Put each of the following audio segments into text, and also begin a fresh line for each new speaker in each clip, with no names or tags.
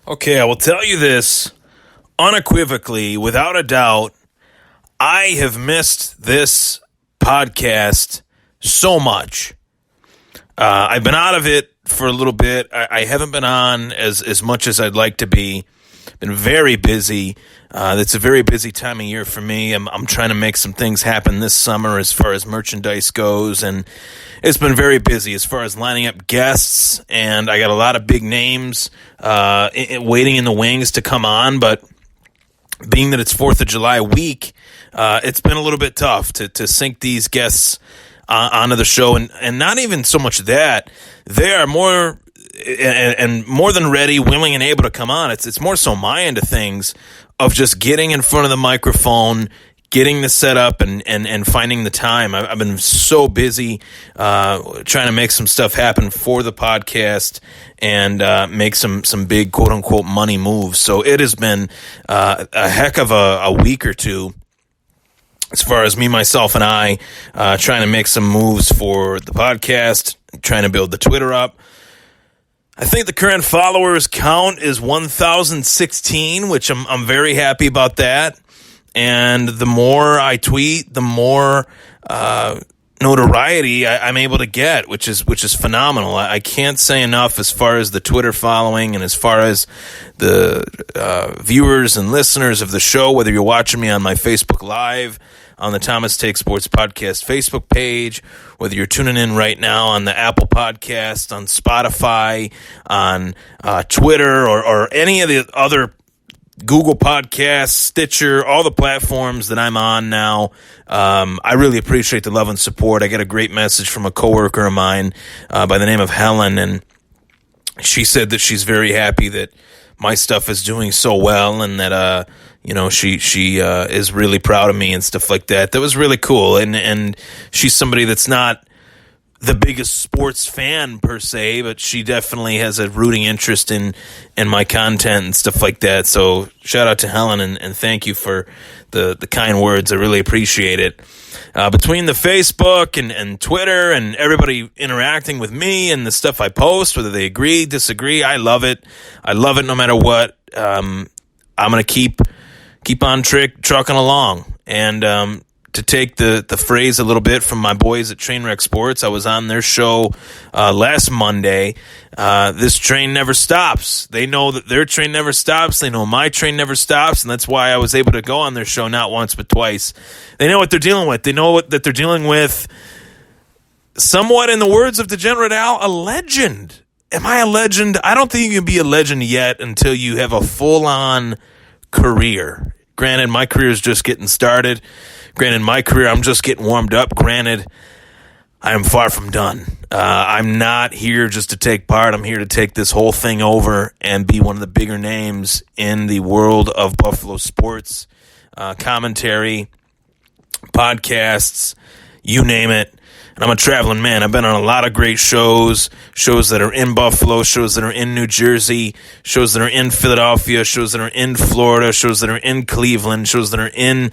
Okay, I will tell you this unequivocally, without a doubt. I have missed this podcast so much. I've been out of it for a little bit. I haven't been on as much as I'd like to be. Been very busy. It's a very busy time of year for me. I'm trying to make some things happen this summer as far as merchandise goes, and it's been very busy as far as lining up guests, and I got a lot of big names waiting in the wings to come on, but being that it's 4th of July week, it's been a little bit tough to sync these guests onto the show, and not even so much that. They are more and more than ready, willing, and able to come on. It's more so my end of things of just getting in front of the microphone, getting the setup, and finding the time. I've been so busy trying to make some stuff happen for the podcast and make some big quote-unquote money moves. So it has been a heck of a week or two as far as me, myself, and I trying to make some moves for the podcast, trying to build the Twitter up. I think the current followers count is 1,016, which I'm very happy about that. And the more I tweet, the more notoriety I'm able to get, which is phenomenal. I can't say enough as far as the Twitter following and as far as the viewers and listeners of the show, whether you're watching me on my Facebook Live, on the Thomas Take Sports Podcast Facebook page, whether you're tuning in right now on the Apple Podcast, on Spotify, on Twitter, or any of the other Google Podcasts, Stitcher, all the platforms that I'm on now. I really appreciate the love and support. I got a great message from a coworker of mine by the name of Helen, and she said that she's very happy that my stuff is doing so well, and that she is really proud of me and stuff like that. That was really cool, and she's somebody that's not the biggest sports fan per se, but she definitely has a rooting interest in my content and stuff like that. So shout out to Helen, and thank you for the kind words. I really appreciate it. Between the Facebook and Twitter and everybody interacting with me and the stuff I post, whether they agree, disagree, I love it. I love it no matter what. I'm going to keep on trucking along. And to take the phrase a little bit from my boys at Trainwreck Sports, I was on their show last Monday. This train never stops. They know that their train never stops. They know my train never stops, and that's why I was able to go on their show not once but twice. They know what they're dealing with. They know that they're dealing with, somewhat in the words of Degenerate Al, a legend. Am I a legend? I don't think you can be a legend yet until you have a full-on career. Granted, my career is just getting started. Granted, my career, I'm just getting warmed up. Granted, I am far from done. I'm not here just to take part. I'm here to take this whole thing over and be one of the bigger names in the world of Buffalo sports, commentary, podcasts, you name it. And I'm a traveling man. I've been on a lot of great shows that are in Buffalo, shows that are in New Jersey, shows that are in Philadelphia, shows that are in Florida, shows that are in Cleveland, shows that are in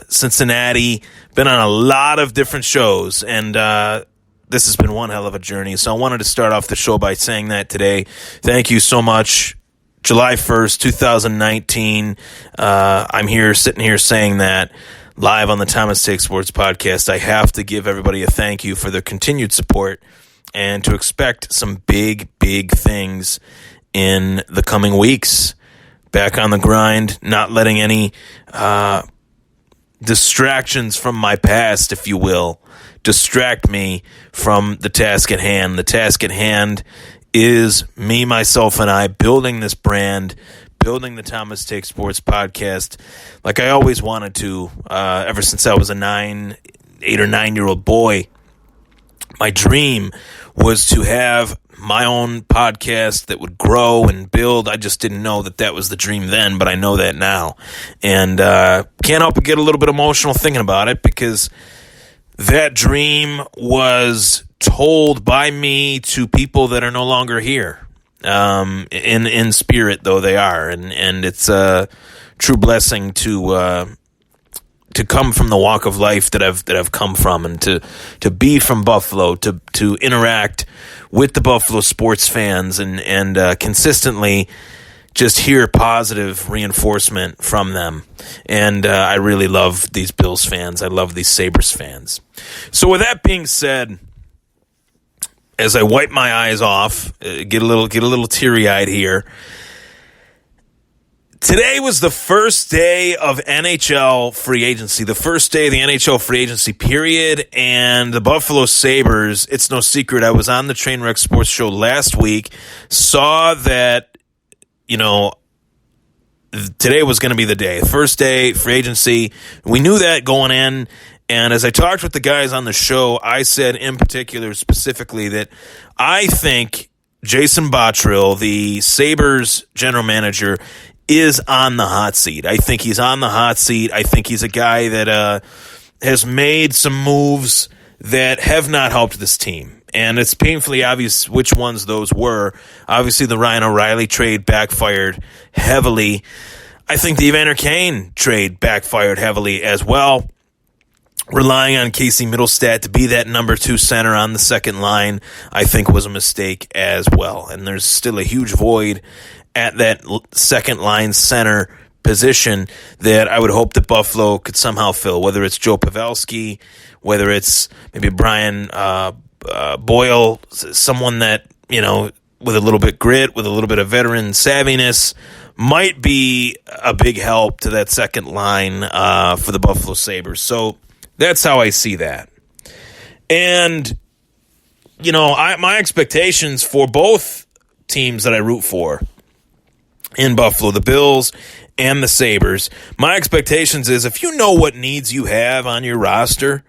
Cincinnati. Been on a lot of different shows, and this has been one hell of a journey. So I wanted to start off the show by saying that today. Thank you so much. July 1st, 2019. I'm sitting here saying that live on the Thomas Take Sports Podcast. I have to give everybody a thank you for their continued support and to expect some big, big things in the coming weeks. Back on the grind, not letting any distractions from my past, if you will, distract me from the task at hand. The task at hand is me, myself, and I building this brand, building the Thomas Take Sports Podcast like I always wanted to ever since I was a 8 or 9 year old boy. My dream was to have my own podcast that would grow and build. I just didn't know that was the dream then, but I know that now. And can't help but get a little bit emotional thinking about it, because that dream was told by me to people that are no longer here. In spirit, though they are, and it's a true blessing to come from the walk of life that I've come from, and to be from Buffalo, to interact with the Buffalo sports fans, and consistently just hear positive reinforcement from them. And I really love these Bills fans. I love these Sabres fans. So with that being said, as I wipe my eyes off, get a little teary-eyed here, today was the first day of NHL free agency, the first day of the NHL free agency period, and the Buffalo Sabres, it's no secret, I was on the Trainwreck Sports Show last week, saw that, today was going to be the day. First day, free agency. We knew that going in. And as I talked with the guys on the show, I said in particular, specifically, that I think Jason Botterill, the Sabres general manager, is on the hot seat. I think he's on the hot seat. I think he's a guy that has made some moves that have not helped this team. And it's painfully obvious which ones those were. Obviously, the Ryan O'Reilly trade backfired heavily. I think the Evander Kane trade backfired heavily as well. Relying on Casey Middlestat to be that number 2 center on the second line, I think was a mistake as well. And there's still a huge void at that second line center position that I would hope that Buffalo could somehow fill, whether it's Joe Pavelski, whether it's maybe Brian Boyle, someone that, with a little bit grit, with a little bit of veteran savviness, might be a big help to that second line for the Buffalo Sabres. So that's how I see that. And, my expectations for both teams that I root for in Buffalo, the Bills and the Sabres, my expectations is if you know what needs you have on your roster,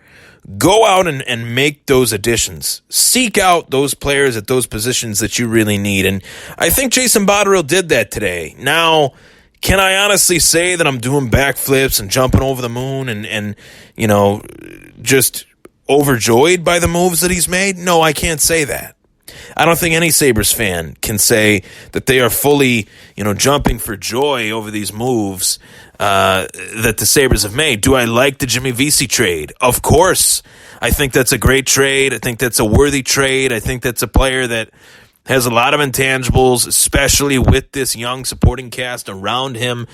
go out and make those additions. Seek out those players at those positions that you really need. And I think Jason Botterill did that today. Now, can I honestly say that I'm doing backflips and jumping over the moon and just overjoyed by the moves that he's made? No, I can't say that. I don't think any Sabres fan can say that they are fully, jumping for joy over these moves that the Sabres have made. Do I like the Jimmy Vesey trade? Of course. I think that's a great trade. I think that's a worthy trade. I think that's a player that has a lot of intangibles, especially with this young supporting cast around him.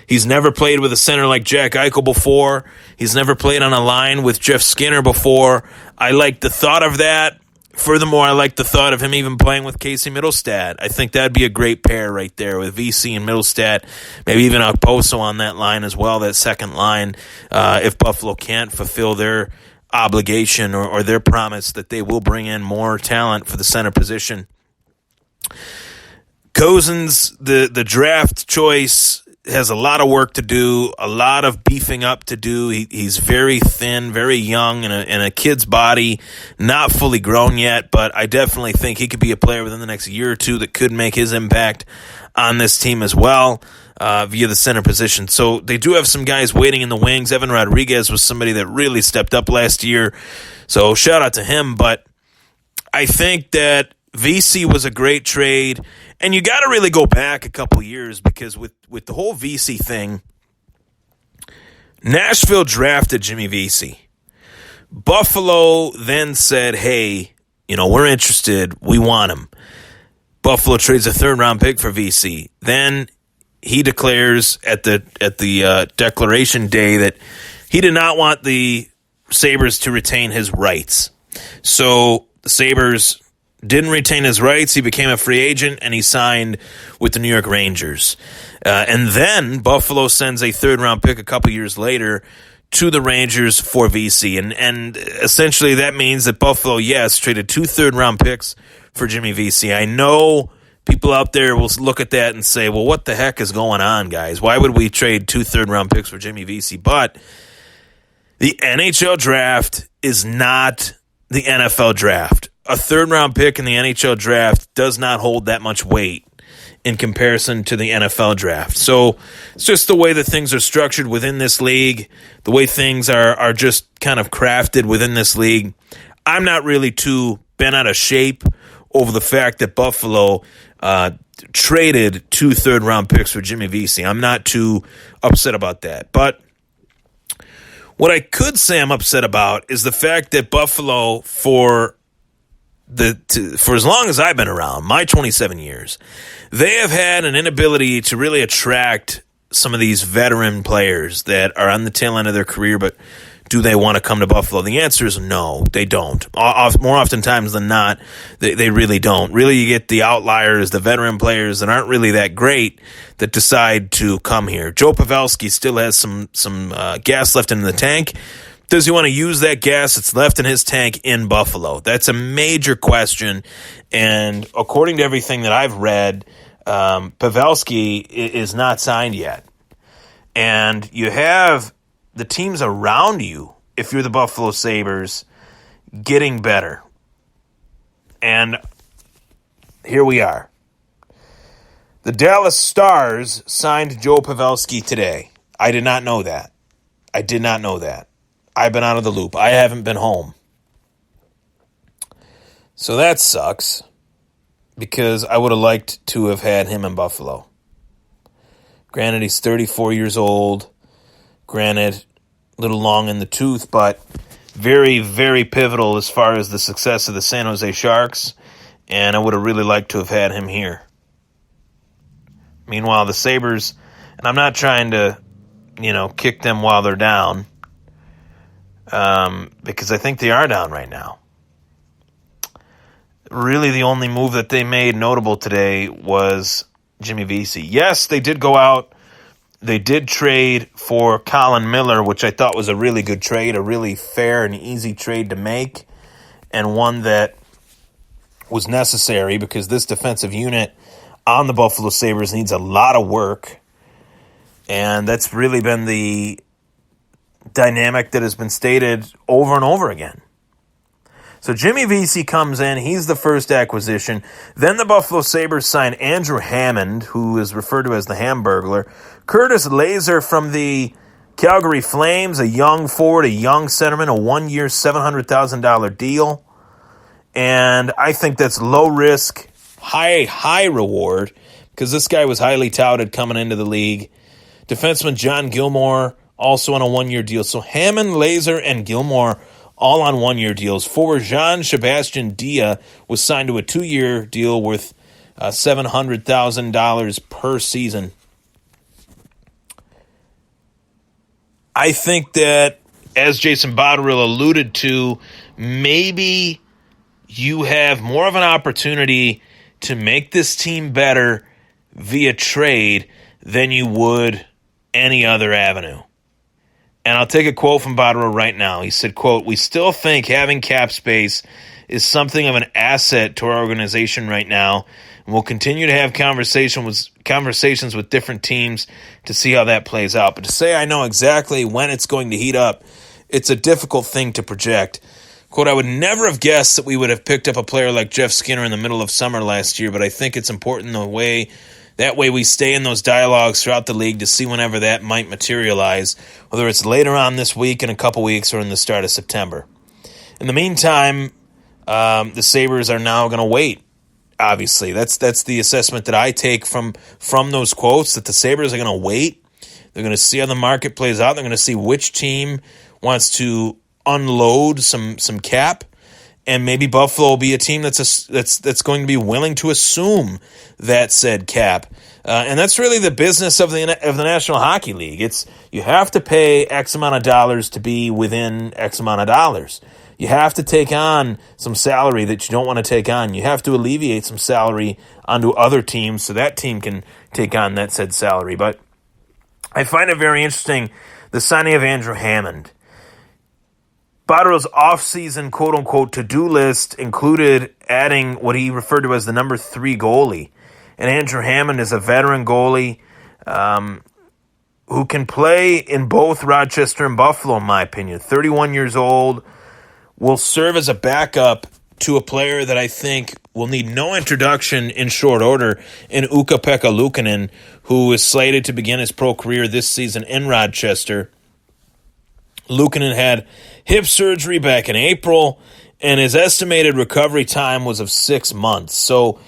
He's never played with a center like Jack Eichel before. He's never played on a line with Jeff Skinner before. I like the thought of that. Furthermore, I like the thought of him even playing with Casey Middlestat. I think that'd be a great pair right there with VC and Middlestat, maybe even Okposo on that line as well, that second line, if Buffalo can't fulfill their obligation or their promise that they will bring in more talent for the center position. Cousins, the draft choice, has a lot of work to do, a lot of beefing up to do. He's very thin, very young, in a kid's body, not fully grown yet, but I definitely think he could be a player within the next year or two that could make his impact on this team as well via the center position. So they do have some guys waiting in the wings. Evan Rodriguez was somebody that really stepped up last year, so shout out to him. But I think that VC was a great trade, and you got to really go back a couple years because with the whole VC thing, Nashville drafted Jimmy Vesey. Buffalo then said, hey, we're interested. We want him. Buffalo trades a 3rd-round pick for VC. Then he declares at the declaration day that he did not want the Sabres to retain his rights. So the Sabres didn't retain his rights. He became a free agent, and he signed with the New York Rangers. And then Buffalo sends a 3rd-round pick a couple years later to the Rangers for VC. And essentially that means that Buffalo, yes, traded 2 3rd-round picks for Jimmy Vesey. I know people out there will look at that and say, well, what the heck is going on, guys? Why would we trade 2 3rd-round picks for Jimmy Vesey? But the NHL draft is not the NFL draft. A 3rd-round pick in the NHL draft does not hold that much weight in comparison to the NFL draft. So it's just the way that things are structured within this league, the way things are just kind of crafted within this league. I'm not really too bent out of shape over the fact that Buffalo traded 2 3rd-round picks for Jimmy Vesey. I'm not too upset about that. But what I could say I'm upset about is the fact that Buffalo, for for as long as I've been around, my 27 years, they have had an inability to really attract some of these veteran players that are on the tail end of their career, but do they want to come to Buffalo? The answer is no, they don't. More oftentimes than not, they really don't. Really, you get the outliers, the veteran players that aren't really that great that decide to come here. Joe Pavelski still has some gas left in the tank. Does he want to use that gas that's left in his tank in Buffalo? That's a major question, and according to everything that I've read, Pavelski is not signed yet. And you have the teams around you, if you're the Buffalo Sabres, getting better. And here we are. The Dallas Stars signed Joe Pavelski today. I did not know that. I've been out of the loop. I haven't been home. So that sucks, because I would have liked to have had him in Buffalo. Granted, he's 34 years old. Granted, a little long in the tooth, but very, very pivotal as far as the success of the San Jose Sharks, and I would have really liked to have had him here. Meanwhile, the Sabres, and I'm not trying to, kick them while they're down, because I think they are down right now. Really, the only move that they made notable today was Jimmy Vesey. Yes, they did go out. They did trade for Colin Miller, which I thought was a really good trade, a really fair and easy trade to make, and one that was necessary because this defensive unit on the Buffalo Sabres needs a lot of work, and that's really been the dynamic that has been stated over and over again. So Jimmy Vesey comes in. He's the first acquisition. Then the Buffalo Sabres sign Andrew Hammond, who is referred to as the Hamburglar. Curtis Laser from the Calgary Flames, a young forward, a young centerman, a 1-year, $700,000 deal. And I think that's low risk, high reward, because this guy was highly touted coming into the league. Defenseman John Gilmore, also on a 1-year deal. So Hammond, Laser, and Gilmore all on 1-year deals. Forward Jean-Sebastien Dia was signed to a 2-year deal worth $700,000 per season. I think that, as Jason Botterill alluded to, maybe you have more of an opportunity to make this team better via trade than you would any other avenue. And I'll take a quote from Botterill right now. He said, quote, "We still think having cap space is something of an asset to our organization right now, and we'll continue to have conversations with different teams to see how that plays out. But to say I know exactly when it's going to heat up, it's a difficult thing to project." Quote, "I would never have guessed that we would have picked up a player like Jeff Skinner in the middle of summer last year, but I think it's important that way we stay in those dialogues throughout the league to see whenever that might materialize, whether it's later on this week, in a couple weeks, or in the start of September. In the meantime, the Sabres are now going to wait. Obviously, that's the assessment that I take from those quotes, that the Sabres are going to wait. They're going to see how the market plays out. They're going to see which team wants to unload some cap, and maybe Buffalo will be a team that's going to be willing to assume that said cap. And that's really the business of the National Hockey League. It's, you have to pay X amount of dollars to be within X amount of dollars. You have to take on some salary that you don't want to take on. You have to alleviate some salary onto other teams so that team can take on that said salary. But I find it very interesting, the signing of Andrew Hammond. Botterill's off-season quote-unquote to-do list included adding what he referred to as the number 3 goalie. And Andrew Hammond is a veteran goalie who can play in both Rochester and Buffalo, in my opinion. 31 years old, will serve as a backup to a player that I think will need no introduction in short order in Ukko-Pekka Luukkonen, who is slated to begin his pro career this season in Rochester. Luukkonen had hip surgery back in April, and his estimated recovery time was of 6 months. So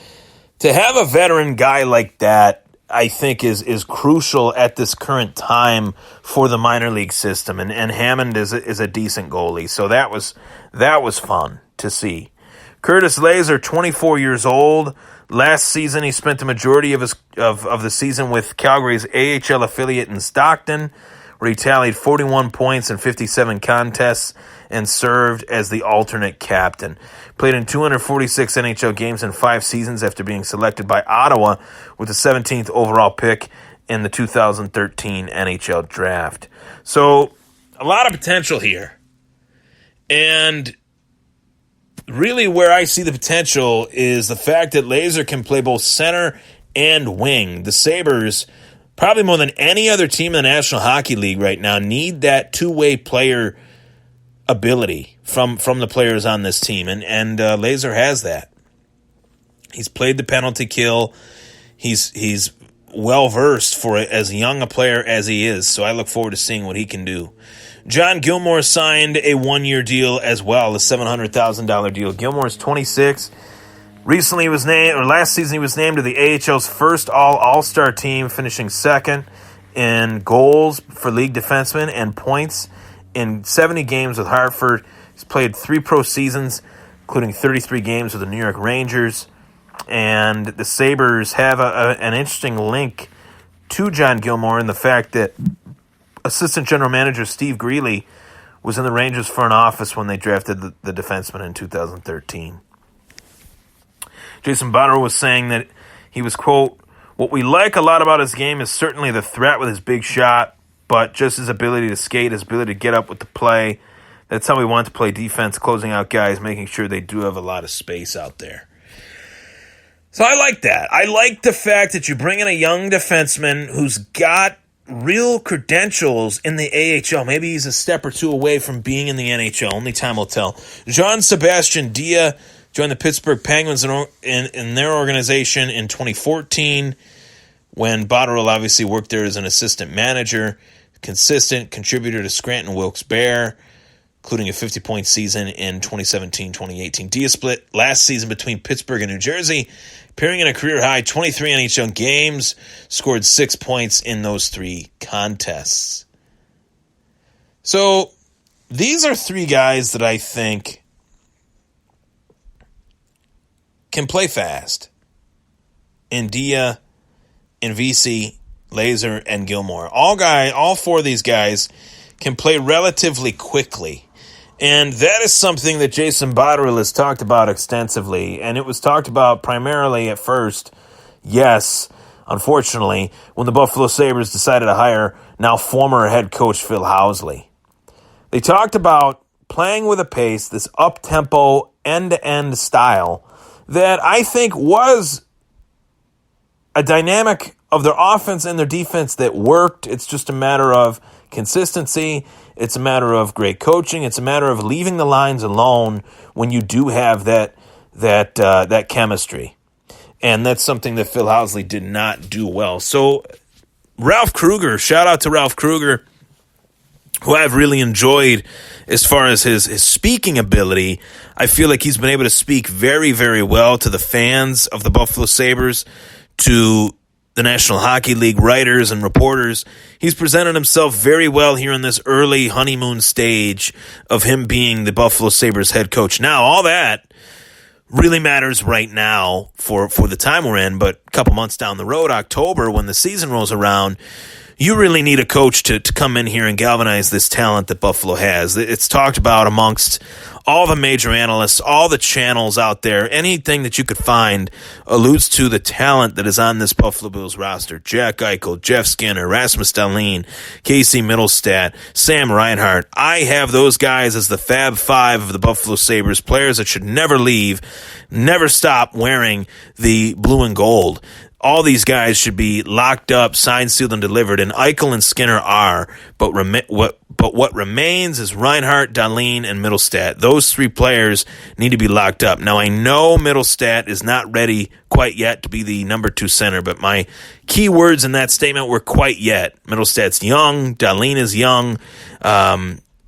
to have a veteran guy like that, I think is crucial at this current time for the minor league system. And Hammond is a decent goalie, so that was fun to see. Curtis Laser, 24 years old. Last season, he spent the majority of the season with Calgary's AHL affiliate in Stockton, where he tallied 41 points in 57 contests and served as the alternate captain. Played in 246 NHL games in 5 seasons after being selected by Ottawa with the 17th overall pick in the 2013 NHL draft. So, a lot of potential here. And really where I see the potential is the fact that Laser can play both center and wing. The Sabres, probably more than any other team in the National Hockey League right now, need that two-way player ability from the players on this team. And Laser has that. He's played the penalty kill. He's well-versed for it as young a player as he is, so I look forward to seeing what he can do. John Gilmour signed a one-year deal as well, a $700,000 deal. Gilmour's 26. Recently, last season, he was named to the AHL's first All-Star team, finishing second in goals for league defensemen and points in 70 games with Hartford. He's played 3 pro seasons, including 33 games with the New York Rangers. And the Sabres have an interesting link to John Gilmour in the fact that assistant general manager Steve Greeley was in the Rangers front office when they drafted the defenseman in 2013. Jason Botterill was saying that he was, quote, "What we like a lot about his game is certainly the threat with his big shot, but just his ability to skate, his ability to get up with the play. That's how we want to play defense, closing out guys, making sure they do have a lot of space out there." So I like that. I like the fact that you bring in a young defenseman who's got real credentials in the AHL. Maybe he's a step or two away from being in the NHL. Only time will tell. Jean-Sebastien Dia joined the Pittsburgh Penguins in their organization in 2014 when Botterill obviously worked there as an assistant manager. Consistent contributor to Scranton Wilkes-Barre, including a 50-point season in 2017-2018. Dia split last season between Pittsburgh and New Jersey, appearing in a career-high 23 NHL games, scored 6 points in those 3 contests. So these are 3 guys that I think can play fast. In Dia, in Vesey, Laser, and Gilmour. All 4 of these guys can play relatively quickly. And that is something that Jason Botterill has talked about extensively. And it was talked about primarily at first, yes, unfortunately, when the Buffalo Sabres decided to hire now former head coach Phil Housley. They talked about playing with a pace, this up-tempo, end-to-end style that I think was a dynamic of their offense and their defense that worked. It's just a matter of consistency. It's a matter of great coaching. It's a matter of leaving the lines alone when you do have that chemistry. And that's something that Phil Housley did not do well. So Ralph Kruger, shout out to Ralph Kruger, who I've really enjoyed as far as his speaking ability. I feel like he's been able to speak very, very well to the fans of the Buffalo Sabres, to the National Hockey League writers and reporters. He's presented himself very well here in this early honeymoon stage of him being the Buffalo Sabres head coach. Now, all that really matters right now for the time we're in, but a couple months down the road, October, when the season rolls around, you really need a coach to come in here and galvanize this talent that Buffalo has. It's talked about amongst all the major analysts, all the channels out there. Anything that you could find alludes to the talent that is on this Buffalo Bills roster. Jack Eichel, Jeff Skinner, Rasmus Dahlin, Casey Middlestat, Sam Reinhart. I have those guys as the Fab Five of the Buffalo Sabres, players that should never leave, never stop wearing the blue and gold. All these guys should be locked up, signed, sealed, and delivered, and Eichel and Skinner are. But what remains is Reinhart, Dahlin, and Middlestat. Those 3 players need to be locked up. Now, I know Middlestat is not ready quite yet to be the number 2 center, but my key words in that statement were quite yet. Middlestat's young. Dahlin is young.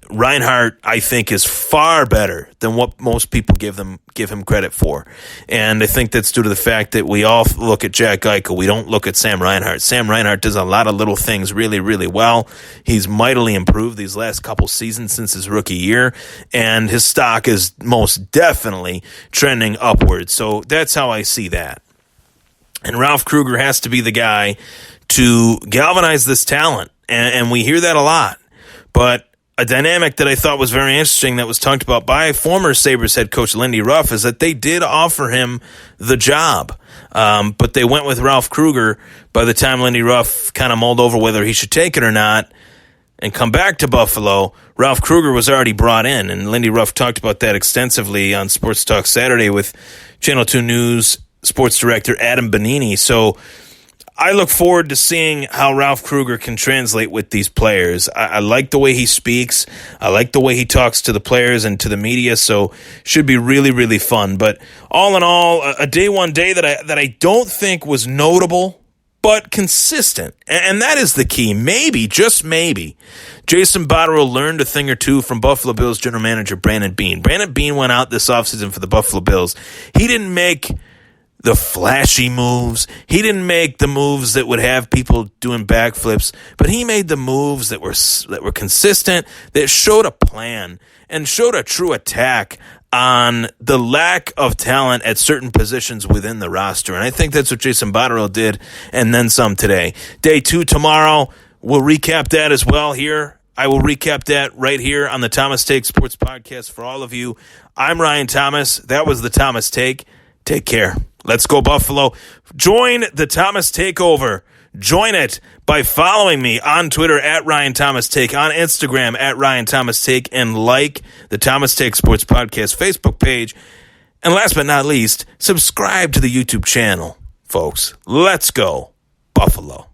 Reinhart, I think, is far better than what most people give him credit for. And I think that's due to the fact that we all look at Jack Eichel. We don't look at Sam Reinhart. Sam Reinhart does a lot of little things really, really well. He's mightily improved these last couple seasons since his rookie year, and his stock is most definitely trending upwards. So that's how I see that. And Ralph Krueger has to be the guy to galvanize this talent, and we hear that a lot. But a dynamic that I thought was very interesting that was talked about by former Sabres head coach Lindy Ruff is that they did offer him the job, but they went with Ralph Krueger by the time Lindy Ruff kind of mulled over whether he should take it or not and come back to Buffalo. Ralph Krueger was already brought in, and Lindy Ruff talked about that extensively on Sports Talk Saturday with Channel 2 News sports director Adam Bonini. So I look forward to seeing how Ralph Krueger can translate with these players. I like the way he speaks. I like the way he talks to the players and to the media, so should be really, really fun. But all in all, a day one day that I don't think was notable, but consistent. And that is the key. Maybe, just maybe, Jason Botterill learned a thing or two from Buffalo Bills general manager Brandon Beane. Brandon Beane went out this offseason for the Buffalo Bills. He didn't make the flashy moves. He didn't make the moves that would have people doing backflips, but he made the moves that were consistent, that showed a plan and showed a true attack on the lack of talent at certain positions within the roster. And I think that's what Jason Botterill did, and then some today. Day 2 tomorrow, we'll recap that as well here. I will recap that right here on the Thomas Take Sports Podcast for all of you. I'm Ryan Thomas. That was the Thomas Take. Take care. Let's go, Buffalo. Join the Thomas Takeover. Join it by following me on Twitter at Ryan Thomas Take, on Instagram at Ryan Thomas Take, and like the Thomas Take Sports Podcast Facebook page. And last but not least, subscribe to the YouTube channel, folks. Let's go, Buffalo.